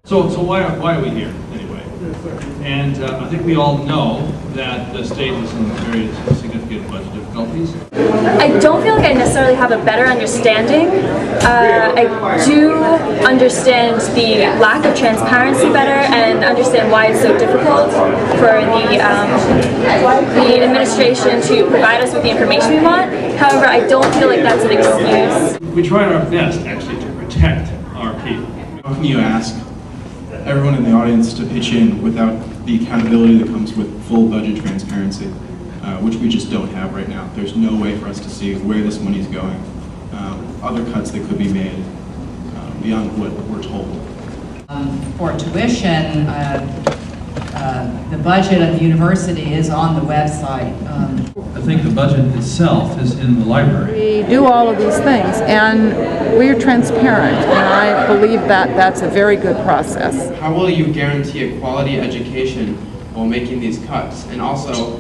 So why are we here anyway? And I think we all know that the state is in very significant budget difficulties. I don't feel like I necessarily have a better understanding. I do understand the lack of transparency better and understand why it's so difficult for the administration to provide us with the information we want. However, I don't feel like that's an excuse. We tried our best actually to protect our people. How can you ask everyone in the audience to pitch in without the accountability that comes with full budget transparency, which we just don't have right now? There's no way for us to see where this money is going, other cuts that could be made beyond what we're told. For tuition, the budget of the university is on the website. I think the budget itself is in the library. We do all of these things, and we're transparent, and I believe that that's a very good process. How will you guarantee a quality education while making these cuts? And also,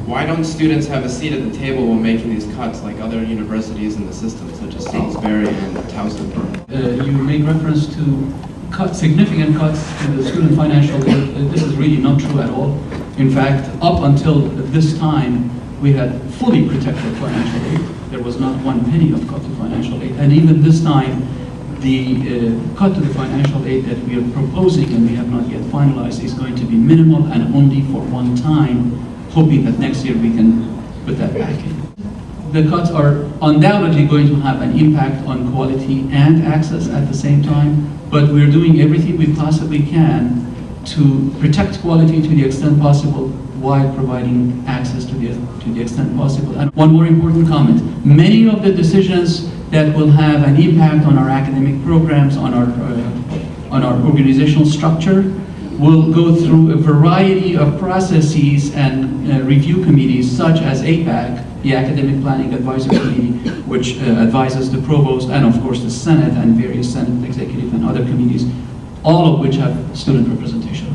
why don't students have a seat at the table while making these cuts like other universities in the system, such as Salisbury and Towson? You make reference to significant cuts to the student financial aid. This is really not true at all. In fact, up until this time, we had fully protected financial aid. There was not one penny of cut to financial aid. And even this time, the cut to the financial aid that we are proposing and we have not yet finalized is going to be minimal and only for one time, hoping that next year we can put that back in. The cuts are undoubtedly going to have an impact on quality and access at the same time, but we're doing everything we possibly can to protect quality to the extent possible while providing access to the extent possible. And one more important comment, many of the decisions that will have an impact on our academic programs, on our organizational structure, will go through a variety of processes and review committees such as APAC, the Academic Planning Advisory Committee, which advises the provost and of course the Senate and various Senate executive and other committees, all of which have student representation.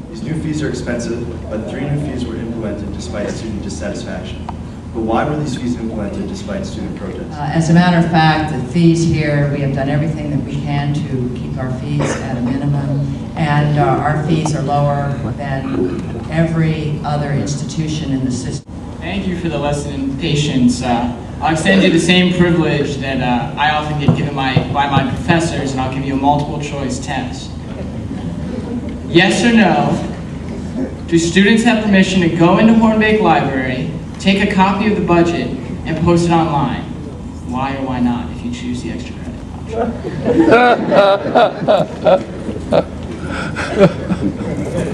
These new fees are expensive, but 3 new fees were implemented despite student dissatisfaction. But why were these fees implemented despite student protests? As a matter of fact, the fees here, we have done everything that we can to keep our fees at a minimum, and our fees are lower than every other institution in the system. Thank you for the lesson in patience. I'll extend you the same privilege that I often get given by my professors, and I'll give you a multiple choice test. Yes or no, do students have permission to go into Hornbeck Library, take a copy of the budget, and post it online? Why or why not, if you choose the extra credit option?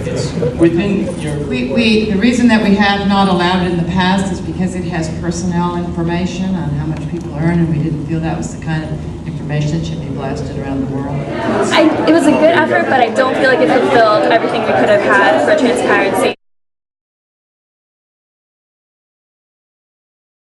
It's within your... The reason that we have not allowed it in the past is because it has personnel information on how much people earn, and we didn't feel that was the kind of information that should be blasted around the world. It was a good effort, but I don't feel like it fulfilled everything we could have had for transparency.